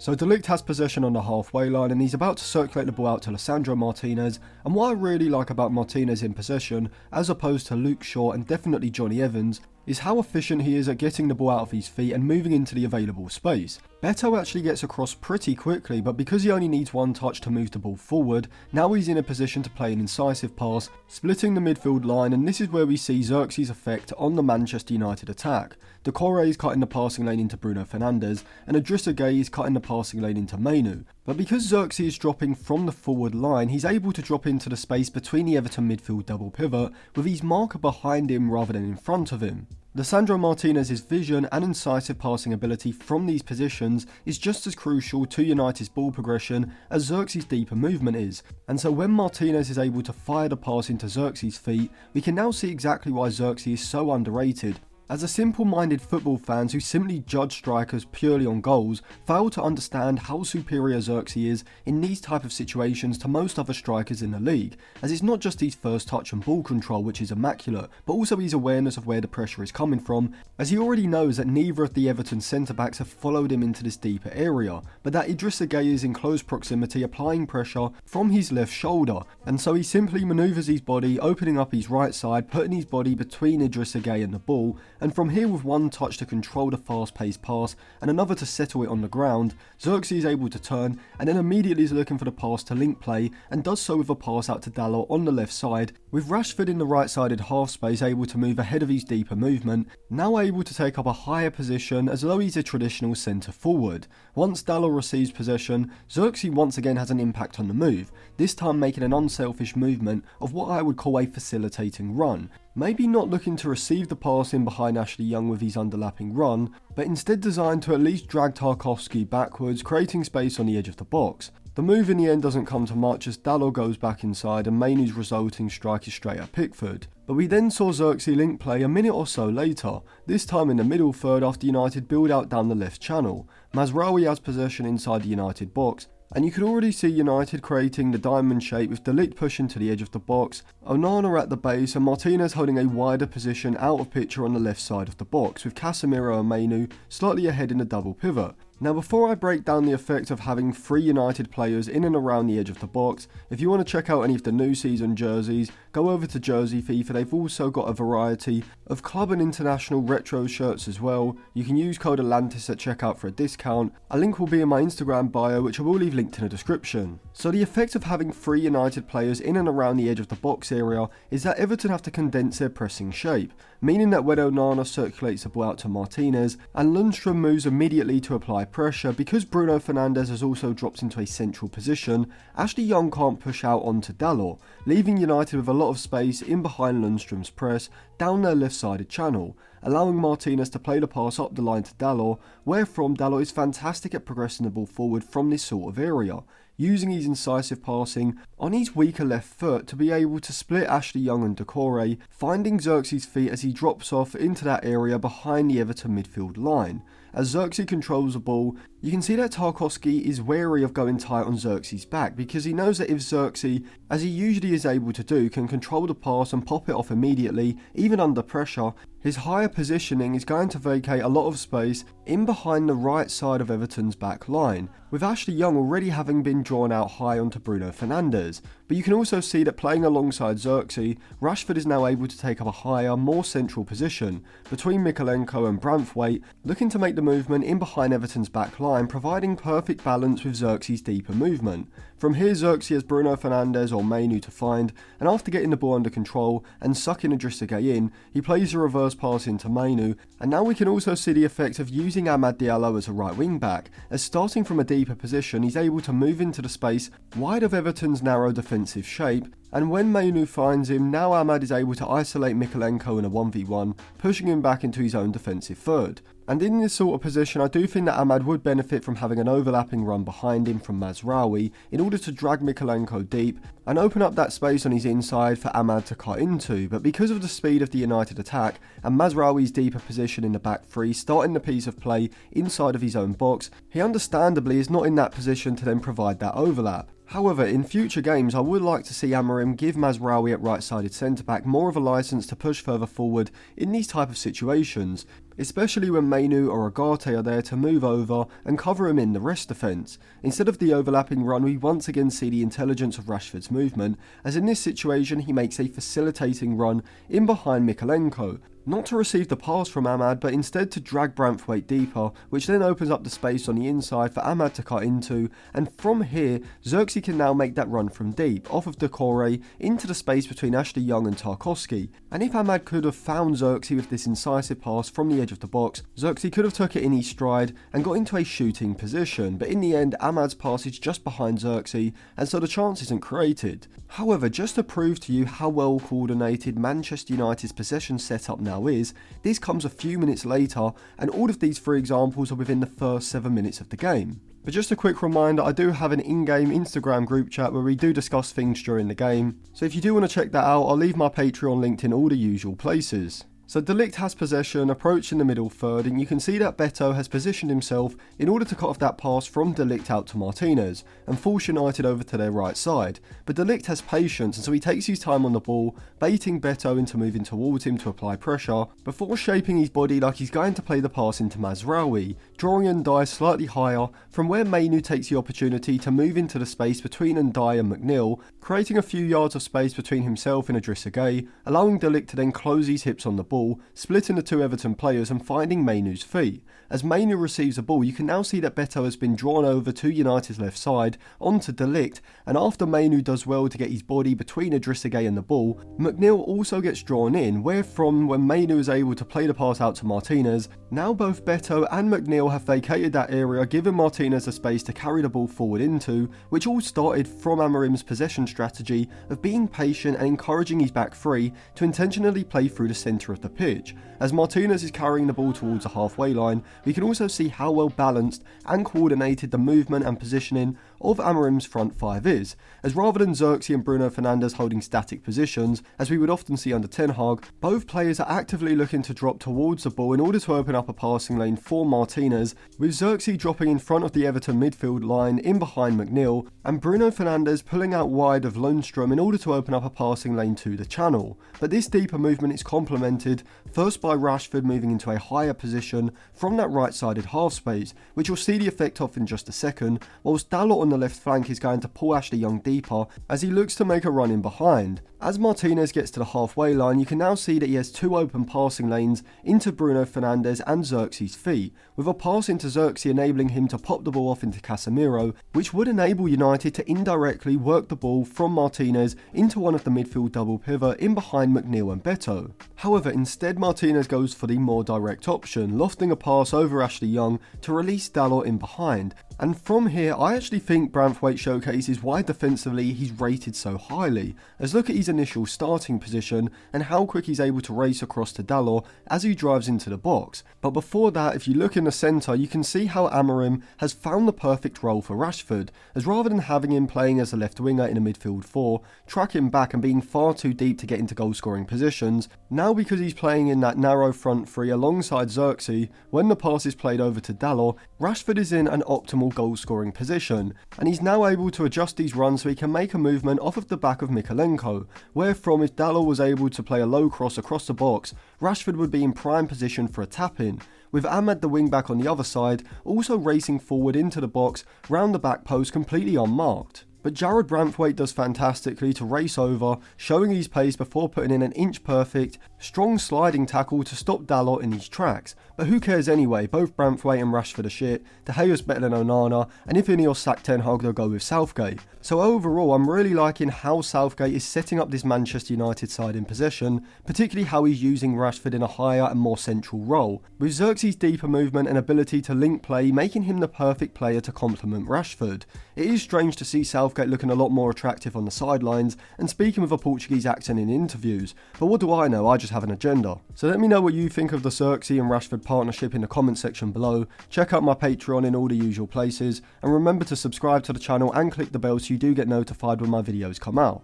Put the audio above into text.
So De Ligt has possession on the halfway line and he's about to circulate the ball out to Lisandro Martinez, and what I really like about Martinez in possession, as opposed to Luke Shaw and definitely Johnny Evans, is how efficient he is at getting the ball out of his feet and moving into the available space. Beto actually gets across pretty quickly, but because he only needs one touch to move the ball forward, now he's in a position to play an incisive pass, splitting the midfield line, and this is where we see Zirkzee's effect on the Manchester United attack. Doucouré is cutting the passing lane into Bruno Fernandes, and Zirkzee is cutting the passing lane into Mainoo. But because Zirkzee is dropping from the forward line, he's able to drop into the space between the Everton midfield double pivot, with his marker behind him rather than in front of him. Lisandro Martinez's vision and incisive passing ability from these positions is just as crucial to United's ball progression as Zirkzee's deeper movement is, and so when Martinez is able to fire the pass into Zirkzee's feet, we can now see exactly why Zirkzee is so underrated. As a simple-minded football fans who simply judge strikers purely on goals fail to understand how superior Zirkzee is in these type of situations to most other strikers in the league, as it's not just his first touch and ball control which is immaculate, but also his awareness of where the pressure is coming from, as he already knows that neither of the Everton centre-backs have followed him into this deeper area, but that Zirkzee is in close proximity applying pressure from his left shoulder, and so he simply manoeuvres his body, opening up his right side, putting his body between Zirkzee and the ball, and from here with one touch to control the fast-paced pass and another to settle it on the ground, Zirkzee is able to turn and then immediately is looking for the pass to link play and does so with a pass out to Dalot on the left side, with Rashford in the right-sided half space able to move ahead of his deeper movement, now able to take up a higher position as though he's a traditional centre forward. Once Dalot receives possession, Zirkzee once again has an impact on the move, this time making an unselfish movement of what I would call a facilitating run. Maybe not looking to receive the pass in behind Ashley Young with his underlapping run, but instead designed to at least drag Tarkowski backwards, creating space on the edge of the box. The move in the end doesn't come to much as Dalot goes back inside and Mainoo's resulting strike is straight at Pickford. But we then saw Zirkzee link play a minute or so later, this time in the middle third after United build out down the left channel. Mazraoui has possession inside the United box, and you could already see United creating the diamond shape with De Ligt pushing to the edge of the box, Onana at the base and Martinez holding a wider position out of picture on the left side of the box, with Casemiro and Mainoo slightly ahead in the double pivot. Now before I break down the effect of having 3 United players in and around the edge of the box, if you want to check out any of the new season jerseys, go over to Jersey FIFA. They've also got a variety of club and international retro shirts as well. You can use code Atlantis at checkout for a discount. A link will be in my Instagram bio, which I will leave linked in the description. So the effect of having 3 United players in and around the edge of the box area is that Everton have to condense their pressing shape, meaning that when Onana circulates the ball out to Martinez and Lundstram moves immediately to apply pressure, because Bruno Fernandes has also dropped into a central position, Ashley Young can't push out onto Dalot, leaving United with a lot of space in behind Lundstram's press down their left-sided channel, allowing Martinez to play the pass up the line to Dalot, wherefrom Dalot is fantastic at progressing the ball forward from this sort of area, using his incisive passing on his weaker left foot to be able to split Ashley Young and Doucouré, finding Zirkzee's feet as he drops off into that area behind the Everton midfield line. As Zirkzee controls the ball, you can see that Tarkowski is wary of going tight on Zirkzee's back because he knows that if Zirkzee, as he usually is able to do, can control the pass and pop it off immediately, even under pressure, his higher positioning is going to vacate a lot of space in behind the right side of Everton's back line, with Ashley Young already having been drawn out high onto Bruno Fernandes. But you can also see that playing alongside Zirkzee, Rashford is now able to take up a higher, more central position between Mykolenko and Branthwaite, looking to make the movement in behind Everton's back line, providing perfect balance with Zirkzee's deeper movement. From here, Zirkzee has Bruno Fernandes or Mainoo to find, and after getting the ball under control and sucking Zirkzee in, he plays a reverse pass into Mainoo, and now we can also see the effect of using Amad Diallo as a right wing back, as starting from a deeper position he's able to move into the space wide of Everton's narrow defensive shape, and when Mainoo finds him, now Amad is able to isolate Mykolenko in a 1v1, pushing him back into his own defensive third. And in this sort of position, I do think that Amad would benefit from having an overlapping run behind him from Mazraoui in order to drag Mykolenko deep and open up that space on his inside for Amad to cut into, but because of the speed of the United attack and Mazraoui's deeper position in the back three, starting the piece of play inside of his own box, he understandably is not in that position to then provide that overlap. However, in future games I would like to see Amorim give Mazraoui at right-sided centre-back more of a licence to push further forward in these type of situations. especially when Mainu or Agate are there to move over and cover him in the rest defence. Instead of the overlapping run, we once again see the intelligence of Rashford's movement, as in this situation he makes a facilitating run in behind Mykolenko, not to receive the pass from Amad, but instead to drag Branthwaite deeper, which then opens up the space on the inside for Amad to cut into, and from here, Zirkzee can now make that run from deep, off of Decore, into the space between Ashley Young and Tarkowski. And if Amad could have found Zirkzee with this incisive pass from the edge of the box, Zirkzee could have took it in his stride and got into a shooting position, but in the end, Amad's pass is just behind Zirkzee, and so the chance isn't created. However, just to prove to you how well coordinated Manchester United's possession setup now is, this comes a few minutes later, and all of these 3 examples are within the first 7 minutes of the game. But just a quick reminder, I do have an in-game Instagram group chat where we do discuss things during the game, so if you do want to check that out, I'll leave my Patreon linked in all the usual places. So De Ligt has possession, approaching the middle third, and you can see that Beto has positioned himself in order to cut off that pass from De Ligt out to Martinez, and force United over to their right side. But De Ligt has patience, and so he takes his time on the ball, baiting Beto into moving towards him to apply pressure, before shaping his body like he's going to play the pass into Mazraoui, drawing Ndiaye slightly higher, from where Mainu takes the opportunity to move into the space between Ndiaye and McNeil, creating a few yards of space between himself and Idrissa, allowing De Ligt to then close his hips on the ball, splitting the 2 Everton players and finding Mainu's feet. As Mainu receives the ball, you can now see that Beto has been drawn over to United's left side onto De Ligt, and after Mainu does well to get his body between Idrissa and the ball, McNeil also gets drawn in, wherefrom when Mainu is able to play the pass out to Martinez, now both Beto and McNeil have vacated that area, giving Martinez a space to carry the ball forward into, which all started from Amorim's possession strategy of being patient and encouraging his back 3 to intentionally play through the centre of the pitch. As Martinez is carrying the ball towards the halfway line, we can also see how well balanced and coordinated the movement and positioning of Amorim's front 5 is, as rather than Zirkzee and Bruno Fernandes holding static positions, as we would often see under Ten Hag, both players are actively looking to drop towards the ball in order to open up a passing lane for Martinez, with Zirkzee dropping in front of the Everton midfield line in behind McNeil, and Bruno Fernandes pulling out wide of Lundstrom in order to open up a passing lane to the channel. But this deeper movement is complemented first by Rashford moving into a higher position from that right-sided half space, which you'll see the effect of in just a second, whilst Dalot on the left flank is going to pull Ashley Young deeper as he looks to make a run in behind. As Martinez gets to the halfway line, you can now see that he has 2 open passing lanes into Bruno Fernandes and Zirkzee's feet, with a pass into Zirkzee enabling him to pop the ball off into Casemiro, which would enable United to indirectly work the ball from Martinez into one of the midfield double pivot in behind McNeil and Beto. However, instead Martinez goes for the more direct option, lofting a pass over Ashley Young to release Dalot in behind. And from here, I actually think Branthwaite showcases why defensively he's rated so highly, as look at his initial starting position and how quick he's able to race across to Dalot as he drives into the box. But before that, if you look in the centre, you can see how Amorim has found the perfect role for Rashford, as rather than having him playing as a left winger in a midfield 4, tracking back and being far too deep to get into goal scoring positions, now because he's playing in that narrow front 3 alongside Zirkzee, when the pass is played over to Dalot, Rashford is in an optimal goal scoring position, and he's now able to adjust these runs so he can make a movement off of the back of Mykolenko, wherefrom if Dalot was able to play a low cross across the box, Rashford would be in prime position for a tap-in, with Ahmad the wing-back on the other side also racing forward into the box round the back post completely unmarked. But Jarrad Branthwaite does fantastically to race over, showing his pace before putting in an inch-perfect, strong sliding tackle to stop Dalot in his tracks. But who cares anyway, both Branthwaite and Rashford are shit, De Gea's better than Onana, and if Ineos sack Ten Hag they'll go with Southgate. So overall, I'm really liking how Southgate is setting up this Manchester United side in possession, particularly how he's using Rashford in a higher and more central role, with Zirkzee's deeper movement and ability to link play making him the perfect player to complement Rashford. It is strange to see Southgate looking a lot more attractive on the sidelines and speaking with a Portuguese accent in interviews, but what do I know, I just have an agenda. So let me know what you think of the Zirkzee and Rashford partnership in the comment section below, check out my Patreon in all the usual places, and remember to subscribe to the channel and click the bell so you do get notified when my videos come out.